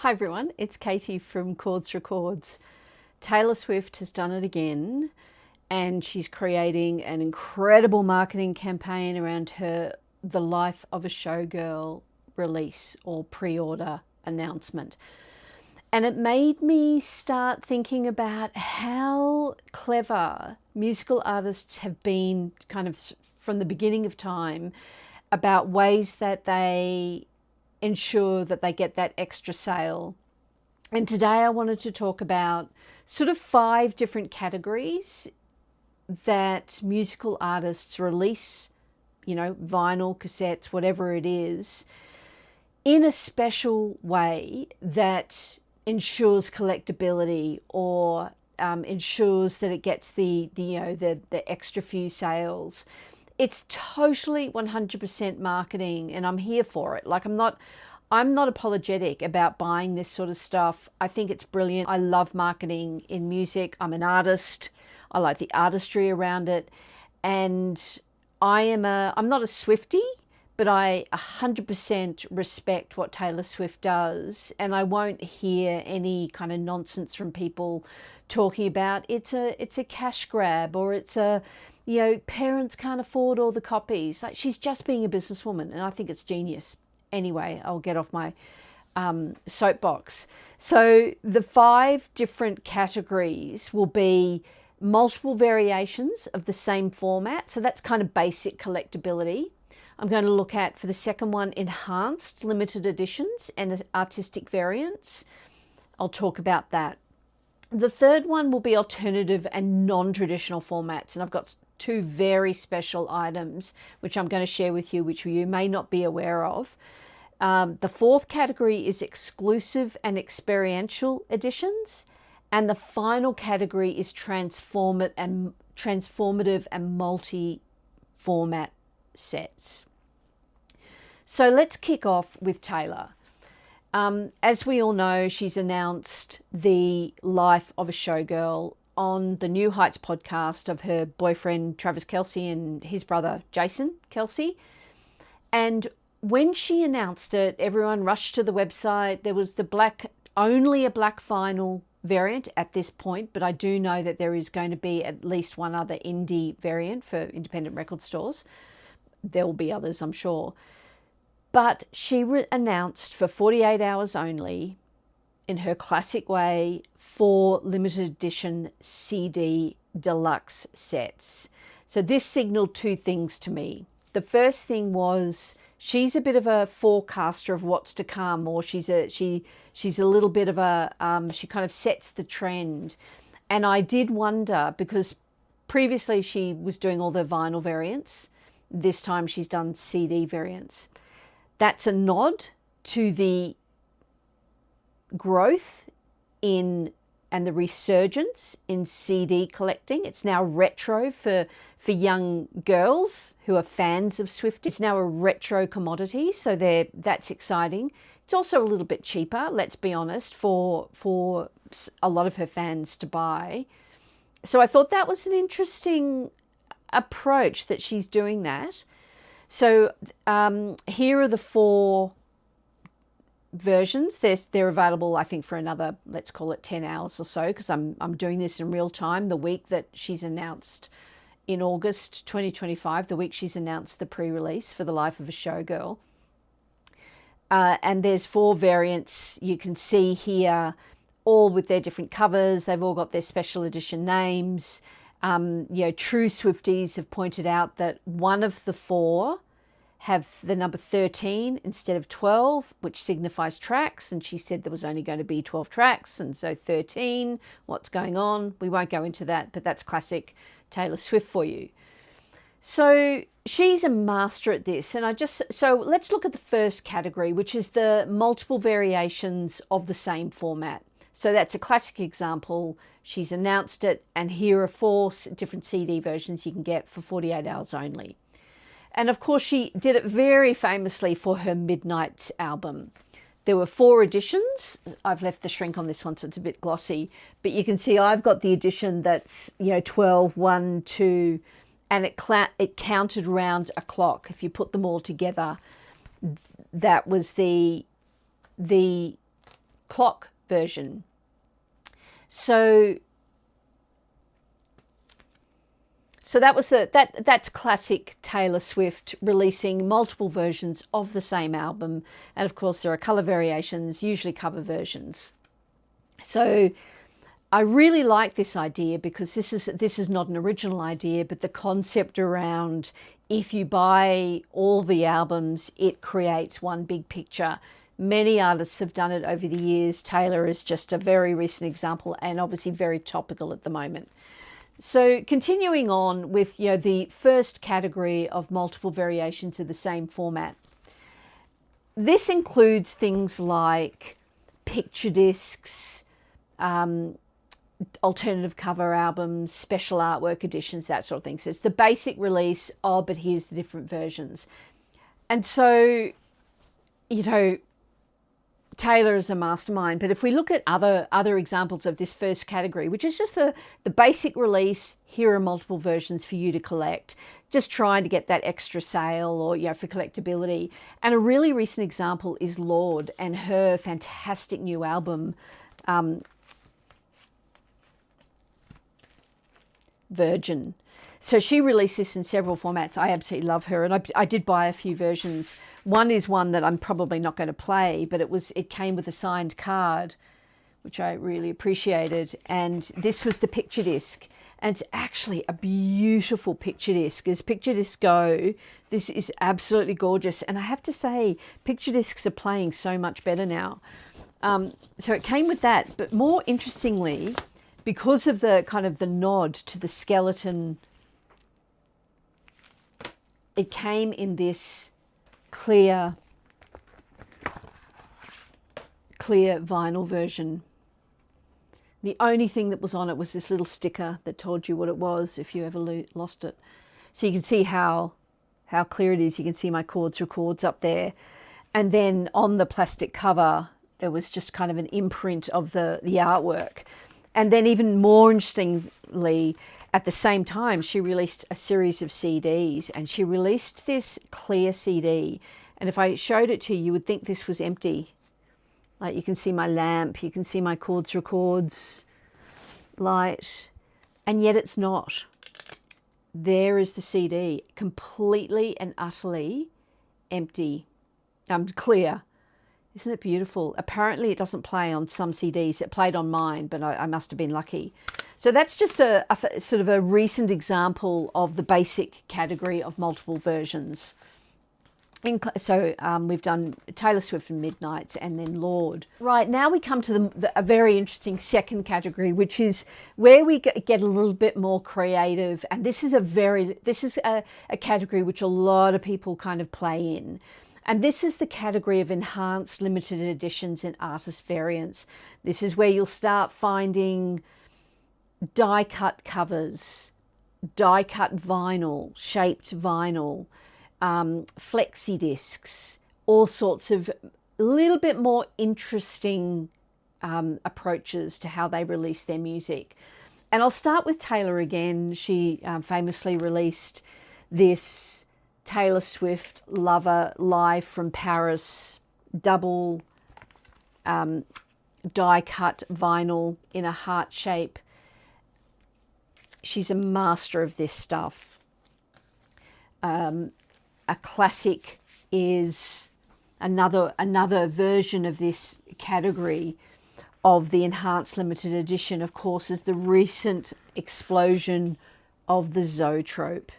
Hi everyone, it's Katie from Chords Records. Taylor Swift has done it again, and she's creating an incredible marketing campaign around her The Life of a Showgirl release or pre-order announcement. And it made me start thinking about how clever musical artists have been kind of from the beginning of time about ways that they ensure that they get that extra sale. And today I wanted to talk about sort of 5 different categories that musical artists release, vinyl, cassettes, whatever it is, in a special way that ensures collectability or ensures that it gets the extra few sales. It's totally 100% marketing, and I'm here for it. Like, I'm not apologetic about buying this sort of stuff. I think it's brilliant. I love marketing in music. I'm an artist. I like the artistry around it. And I'm not a Swiftie, but I 100% respect what Taylor Swift does. And I won't hear any kind of nonsense from people talking about it's a cash grab, or it's a, parents can't afford all the copies. Like, she's just being a businesswoman, and I think it's genius. Anyway, I'll get off my soapbox. So the 5 different categories will be multiple variations of the same format. So that's kind of basic collectability. I'm going to look at, for the second one, enhanced limited editions and artistic variants. I'll talk about that. The third one will be alternative and non-traditional formats. And I've got 2 very special items, which I'm going to share with you, which you may not be aware of. The 4th category is exclusive and experiential editions. And the final category is transformative and multi-format sets. So let's kick off with Taylor. As we all know, she's announced the Life of a Showgirl on the New Heights podcast of her boyfriend Travis Kelce and his brother Jason Kelce. And when she announced it, everyone rushed to the website. There was only a black vinyl variant at this point, but I do know that there is going to be at least one other indie variant for independent record stores. There will be others, I'm sure. But she announced for 48 hours only, in her classic way, 4 limited edition CD deluxe sets. So this signaled 2 things to me. The first thing was she's a bit of a forecaster of what's to come, or she's a little bit of a she kind of sets the trend. And I did wonder, because previously she was doing all the vinyl variants. This time she's done CD variants. That's a nod to the growth in and the resurgence in CD collecting. It's now retro for young girls who are fans of Swift. It's now a retro commodity, so that's exciting. It's also a little bit cheaper, let's be honest, for a lot of her fans to buy. So I thought that was an interesting approach that she's doing that. So here are the 4 versions. They're available, I think, for another, let's call it 10 hours or so, because I'm doing this in real time, the week that she's announced in August 2025, the week she's announced the pre-release for The Life of a Showgirl. And there's 4 variants you can see here, all with their different covers. They've all got their special edition names. True Swifties have pointed out that one of the 4 have the number 13 instead of 12, which signifies tracks. And she said there was only going to be 12 tracks, and so 13. What's going on? We won't go into that, but that's classic Taylor Swift for you. So she's a master at this. And so let's look at the first category, which is the multiple variations of the same format. So that's a classic example. She's announced it, and here are 4 different CD versions you can get for 48 hours only. And of course, she did it very famously for her Midnights album. There were 4 editions. I've left the shrink on this one, so it's a bit glossy. But you can see I've got the edition that's 12, 1, 2, and it counted round a clock. If you put them all together, that was the clock version. So that's classic Taylor Swift, releasing multiple versions of the same album. And of course there are color variations, usually cover versions. So I really like this idea because this is not an original idea, but the concept around, if you buy all the albums, it creates one big picture. Many artists have done it over the years. Taylor is just a very recent example, and obviously very topical at the moment. So continuing on with, the first category of multiple variations of the same format. This includes things like picture discs, alternative cover albums, special artwork editions, that sort of thing. So it's the basic release, but here's the different versions. And so, Taylor is a mastermind, but if we look at other examples of this first category, which is just the basic release, here are multiple versions for you to collect, just trying to get that extra sale or for collectability. And a really recent example is Lorde and her fantastic new album, Virgin. So she released this in several formats. I absolutely love her, and I did buy a few versions. One is one that I'm probably not going to play, but it came with a signed card, which I really appreciated. And this was the picture disc, and it's actually a beautiful picture disc. As picture discs go, this is absolutely gorgeous. And I have to say, picture discs are playing so much better now. So it came with that, but more interestingly, because of the kind of the nod to the skeleton, it came in this clear vinyl version. The only thing that was on it was this little sticker that told you what it was if you ever lost it. So you can see how clear it is. You can see my chords records up there. And then on the plastic cover, there was just kind of an imprint of the artwork. And then even more interestingly, at the same time, she released a series of CDs, and she released this clear CD. And if I showed it to you, you would think this was empty. Like, you can see my lamp, you can see my chords records, light, and yet it's not. There is the CD, completely and utterly empty, clear. Isn't it beautiful? Apparently it doesn't play on some CDs. It played on mine, but I must have been lucky. So that's just a sort of a recent example of the basic category of multiple versions. So we've done Taylor Swift and Midnights, and then Lorde. Right, now we come to a very interesting second category, which is where we get a little bit more creative. And this is a category which a lot of people kind of play in. And this is the category of enhanced limited editions and artist variants. This is where you'll start finding die-cut covers, die-cut vinyl, shaped vinyl, flexi discs, all sorts of a little bit more interesting approaches to how they release their music. And I'll start with Taylor again. She famously released this Taylor Swift Lover Live from Paris double die-cut vinyl in a heart shape. She's a master of this stuff. A classic is another version of this category of the enhanced limited edition, of course, is the recent explosion of the zoetrope.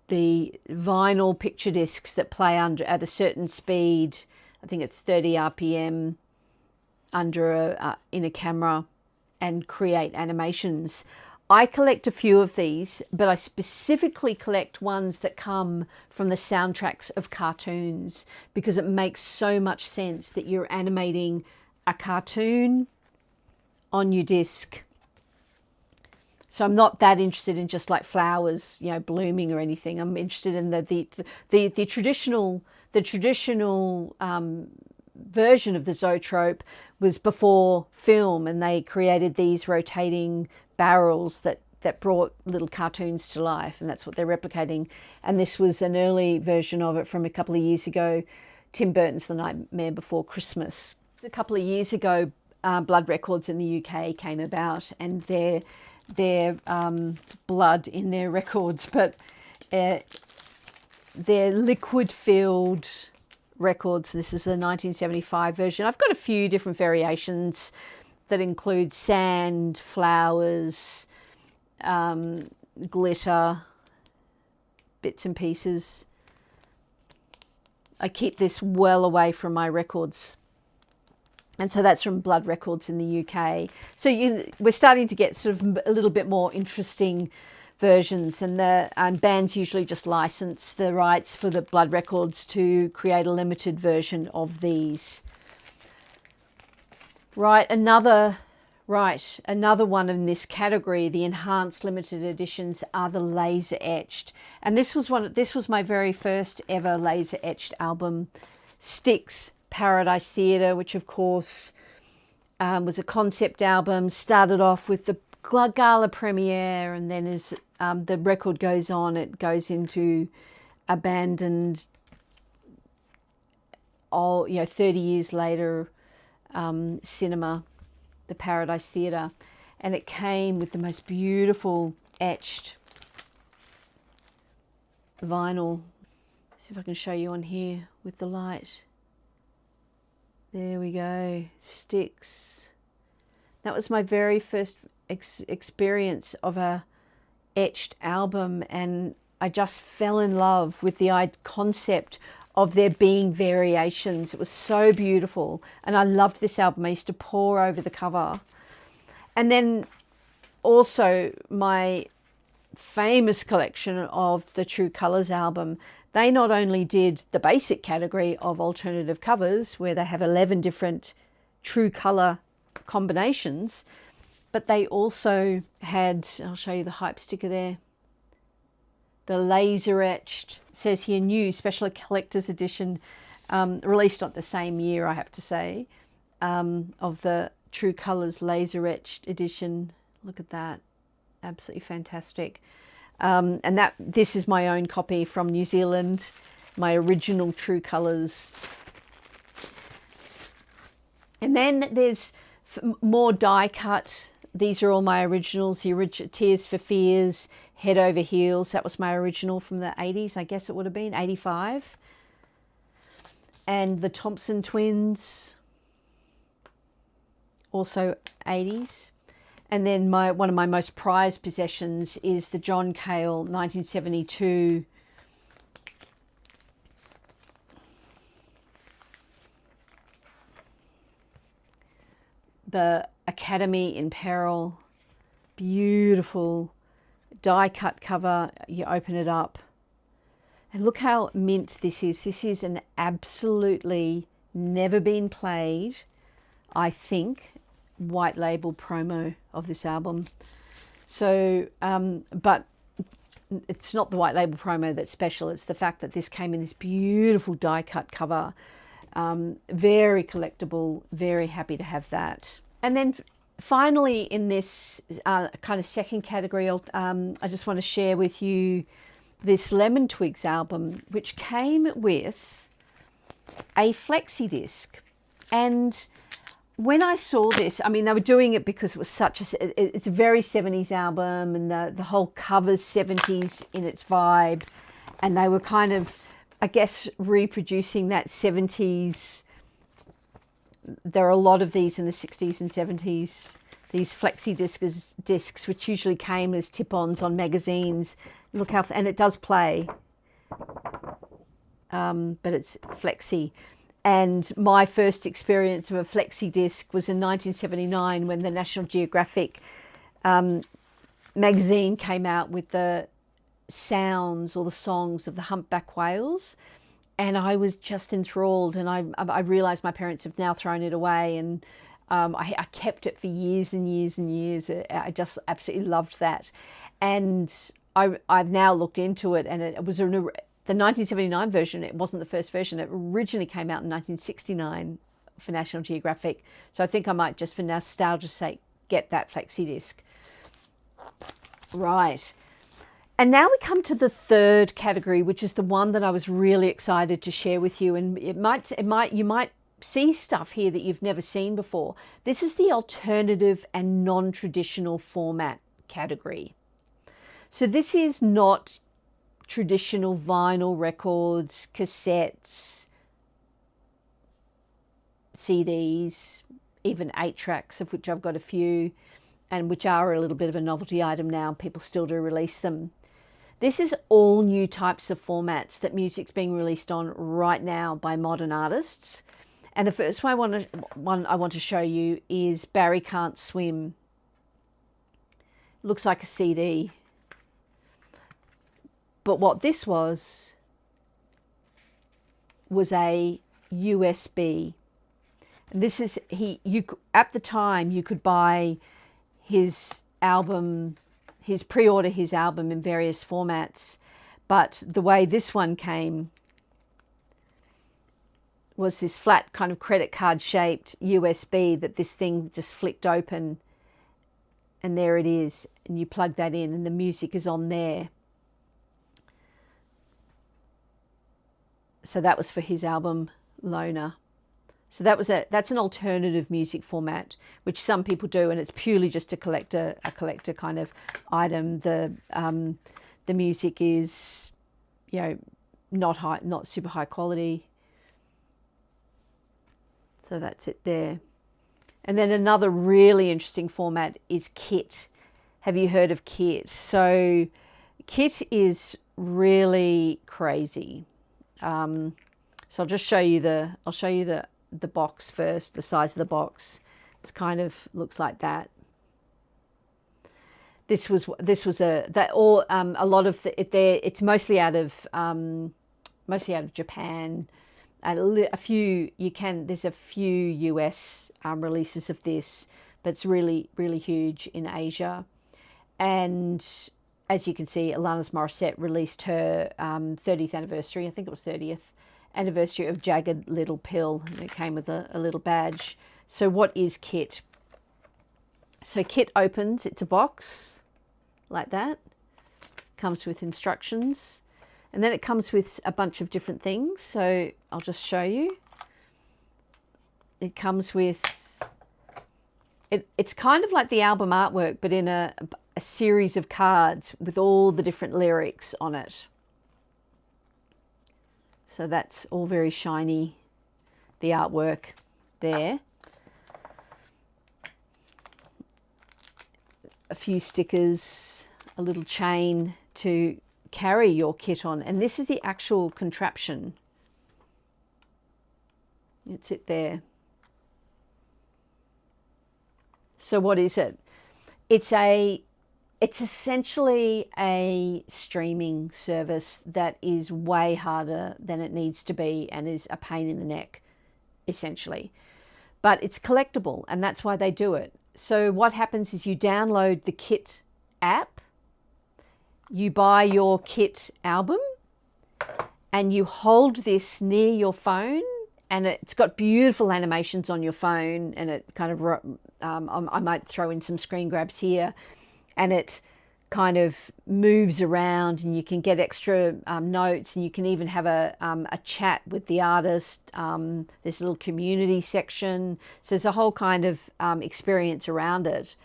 The vinyl picture discs that play at a certain speed, I think it's 30 RPM, in a camera, and create animations. I collect a few of these, but I specifically collect ones that come from the soundtracks of cartoons, because it makes so much sense that you're animating a cartoon on your disc. So I'm not that interested in just like flowers, blooming or anything. I'm interested in the traditional version of the zoetrope was before film, and they created these rotating barrels that brought little cartoons to life, and that's what they're replicating. And this was an early version of it from a couple of years ago, Tim Burton's The Nightmare Before Christmas. A couple of years ago, Blood Records in the UK came about, and their blood in their records, but they're liquid-filled records. This is a 1975 version. I've got a few different variations that include sand, flowers, glitter, bits and pieces. I keep this well away from my records. And so that's from Blood Records in the UK. So we're starting to get sort of a little bit more interesting versions, and the bands usually just license the rights for the Blood Records to create a limited version of these. Another one in this category, the enhanced limited editions, are the laser etched. And this was my very first ever laser etched album, Styx Paradise Theatre, which of course was a concept album. Started off with the gala premiere, and then as the record goes on, it goes into abandoned, 30 years later, cinema, the Paradise Theatre. And it came with the most beautiful etched vinyl. See if I can show you on here with the light. There we go, Styx. That was my very first experience of a etched album, and I just fell in love with the concept of there being variations. It was so beautiful, and I loved this album. I used to pore over the cover. And then also my famous collection of the True Colours album. They not only did the basic category of alternative covers, where they have 11 different true colour combinations, but they also had, I'll show you the hype sticker there, the laser etched, says here, new special collector's edition, released not the same year, I have to say, of the True Colours laser etched edition. Look at that, absolutely fantastic. And this is my own copy from New Zealand, my original True Colours. And then there's more die cut. These are all my originals. The Tears for Fears, Head Over Heels. That was my original from the 80s. I guess it would have been 85. And the Thompson Twins, also 80s. And then one of my most prized possessions is the John Cale 1972 the Academy in Peril. Beautiful die cut cover. You open it up and look how mint this is. This is an absolutely never been played, I think, white label promo of this album. So but it's not the white label promo that's special, it's the fact that this came in this beautiful die cut cover. Very collectible, very happy to have that. And then finally in this kind of second category, I just want to share with you this Lemon Twigs album, which came with a flexi disc. And when I saw this, I mean, they were doing it because it was it's a very 70s album, and the whole cover's 70s in its vibe. And they were kind of, I guess, reproducing that 70s. There are a lot of these in the 60s and 70s, these flexi discs, which usually came as tip-ons on magazines. Look how, and it does play, but it's flexi. And my first experience of a flexi disc was in 1979 when the National Geographic magazine came out with the sounds or the songs of the humpback whales. And I was just enthralled, and I realised my parents have now thrown it away, and I kept it for years and years and years. I just absolutely loved that. And I've now looked into it, and it was the 1979 version. It wasn't the first version. It originally came out in 1969 for National Geographic. So I think I might, just for nostalgia's sake, get that flexi disc. Right. And now we come to the third category, which is the one that I was really excited to share with you. And you might see stuff here that you've never seen before. This is the alternative and non-traditional format category. So this is not traditional vinyl records, cassettes, CDs, even 8-tracks, of which I've got a few, and which are a little bit of a novelty item now. People still do release them. This is all new types of formats that music's being released on right now by modern artists. And the first one I want to show you is Barry Can't Swim. Looks like a CD. But what this was a USB. And this is, at the time you could buy his album, pre-order his album in various formats, but the way this one came was this flat kind of credit card shaped USB that this thing just flicked open, and there it is, and you plug that in and the music is on there. So that was for his album Loner. So that's an alternative music format, which some people do, and it's purely just a collector kind of item. The music is, not super high quality. So that's it there. And then another really interesting format is Kit. Have you heard of Kit? So Kit is really crazy. So I'll just show you the box first, the size of the box. It's kind of looks like that. It's mostly out of Japan. There's a few US releases of this, but it's really, really huge in Asia. And as you can see, Alanis Morissette released her 30th anniversary, I think it was 30th anniversary of Jagged Little Pill, and it came with a little badge. So what is Kit? So Kit opens, it's a box like that, comes with instructions, and then it comes with a bunch of different things. So I'll just show you. It comes with, it's kind of like the album artwork, but in a series of cards with all the different lyrics on it. So that's all very shiny, the artwork there. A few stickers, a little chain to carry your kit on. And this is the actual contraption. It's it there. So what is it? It's essentially a streaming service that is way harder than it needs to be and is a pain in the neck, essentially. But it's collectible, and that's why they do it. So what happens is you download the Kit app, you buy your Kit album, and you hold this near your phone, and it's got beautiful animations on your phone, and it kind of, I might throw in some screen grabs here, and it kind of moves around, and you can get extra notes, and you can even have a chat with the artist. There's a little community section. So there's a whole kind of experience around it.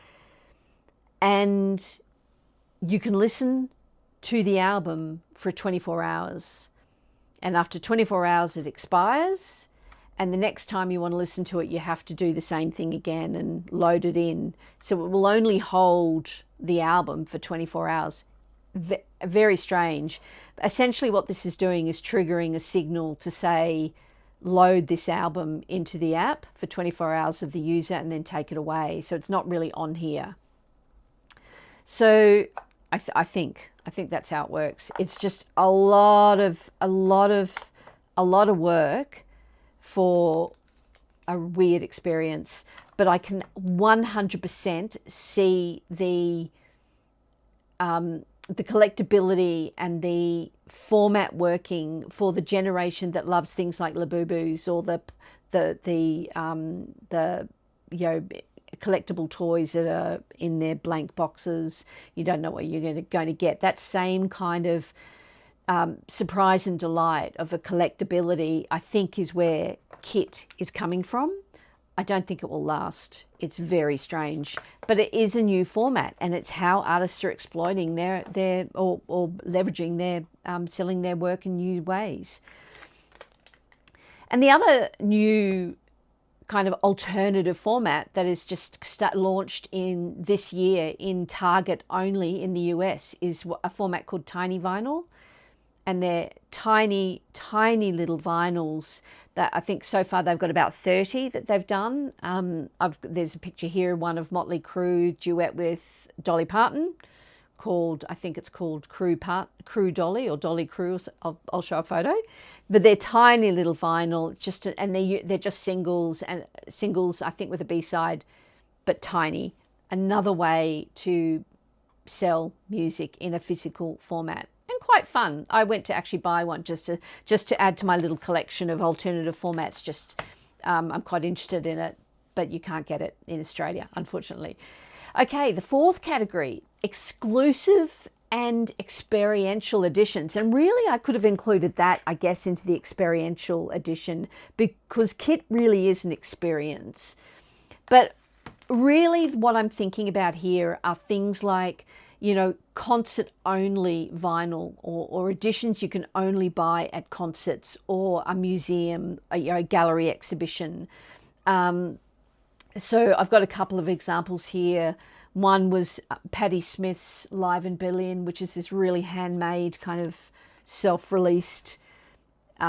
And you can listen to the album for 24 hours. And after 24 hours, it expires. And the next time you want to listen to it, you have to do the same thing again and load it in. So it will only hold the album for 24 hours. Very strange. Essentially what this is doing is triggering a signal to say, load this album into the app for 24 hours of the user and then take it away. So it's not really on here. So I think that's how it works. It's just a lot of work for a weird experience, but I can 100% see the collectability and the format working for the generation that loves things like Labubus or the collectible toys that are in their blank boxes. You don't know what you're going to get. That same kind of surprise and delight of a collectability, I think, is where Kit is coming from. I don't think it will last. It's very strange, but it is a new format, and it's how artists are exploiting their or leveraging their selling their work in new ways. And the other new kind of alternative format that is just launched in this year in Target only in the US is a format called tiny vinyl. And they're tiny, tiny little vinyls that I think so far they've got about 30 that they've done. There's a picture here, one of Motley Crue duet with Dolly Parton, I think it's called Crue Dolly or Dolly Crue. I'll show a photo. But they're tiny little vinyl, and they're just singles, I think, with a B-side, but tiny. Another way to sell music in a physical format. Quite fun. I went to actually buy one just to add to my little collection of alternative formats. I'm quite interested in it, but you can't get it in Australia, unfortunately. Okay, the fourth category, exclusive and experiential editions. And really, I could have included that, I guess, into the experiential edition, because Kit really is an experience. But really what I'm thinking about here are things like, concert only vinyl or editions you can only buy at concerts or a museum, a gallery exhibition. So I've got a couple of examples here. One was Patti Smith's Live in Berlin, which is this really handmade kind of self-released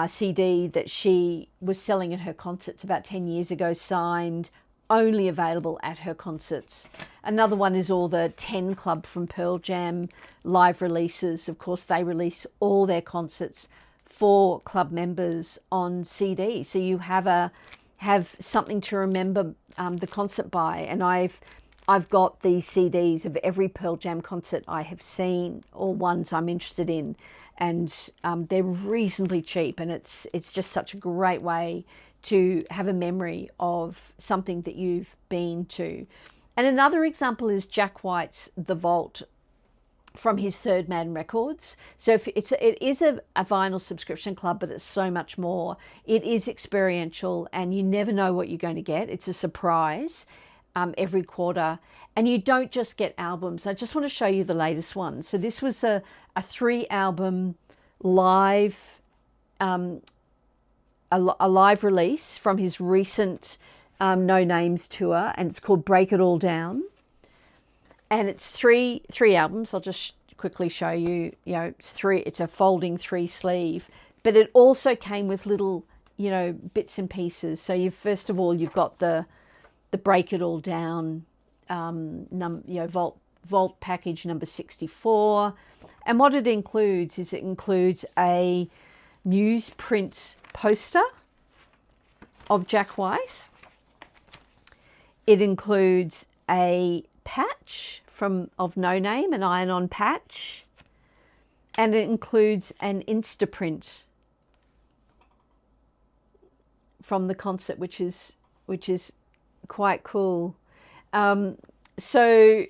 CD that she was selling at her concerts about 10 years ago, signed, only available at her concerts. Another one is all the 10 Club from Pearl Jam live releases. Of course, they release all their concerts for club members on CD. So you have something to remember the concert by. And I've got these CDs of every Pearl Jam concert I have seen or ones I'm interested in. And they're reasonably cheap. And it's just such a great way to have a memory of something that you've been to. And another example is Jack White's The Vault from his Third Man Records. So it is a vinyl subscription club, but it's so much more. It is experiential, and you never know what you're going to get. It's a surprise every quarter. And you don't just get albums. I just want to show you the latest one. So this was a 3-album live a live release from his recent No Names tour, and it's called Break It All Down. And it's three albums. I'll just quickly show you. It's a folding 3 sleeve, but it also came with little, bits and pieces. So first of all you've got the Break It All Down, Vault package number 64, and what it includes is a newsprint poster of Jack White. It includes a patch of No Name, an iron-on patch, and it includes an Instaprint from the concert, which is quite cool. So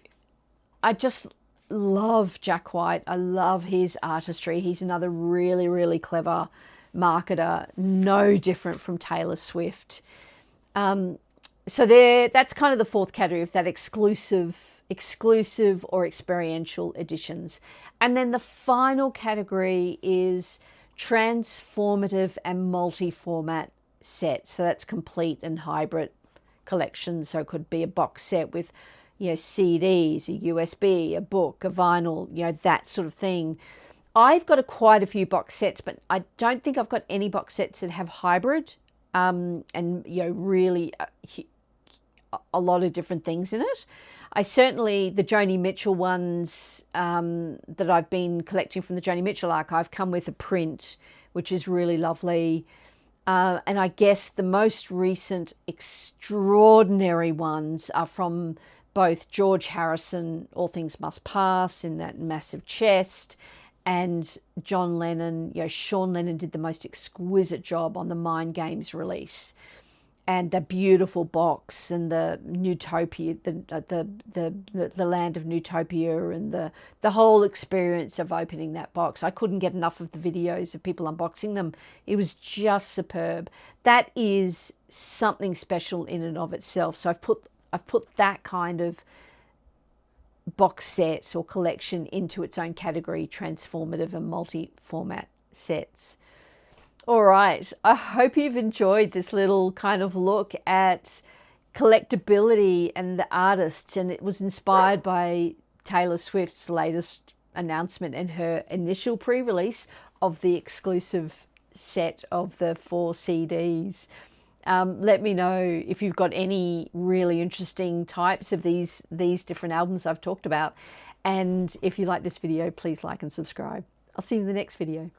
I just love Jack White. I love his artistry. He's another really, really clever marketer, no different from Taylor Swift. So that's kind of the fourth category of that exclusive or experiential editions. And then the final category is transformative and multi-format sets. So that's complete and hybrid collections. So it could be a box set with CDs, a USB, a book, a vinyl, that sort of thing. I've got quite a few box sets, but I don't think I've got any box sets that have hybrid and really a lot of different things in it. The Joni Mitchell ones that I've been collecting from the Joni Mitchell archive come with a print, which is really lovely. And I guess the most recent extraordinary ones are from both George Harrison, All Things Must Pass, in that massive chest, and John Lennon. Sean Lennon did the most exquisite job on the Mind Games release. and the beautiful box and the Newtopia, the land of Newtopia, and the whole experience of opening that box. I couldn't get enough of the videos of people unboxing them. It was just superb. That is something special in and of itself. So I've put that kind of box set or collection into its own category, transformative and multi-format sets. All right, I hope you've enjoyed this little kind of look at collectability and the artists, and it was inspired by Taylor Swift's latest announcement and her initial pre-release of the exclusive set of the 4 CDs. Let me know if you've got any really interesting types of these different albums I've talked about. And if you like this video, please like and subscribe. I'll see you in the next video.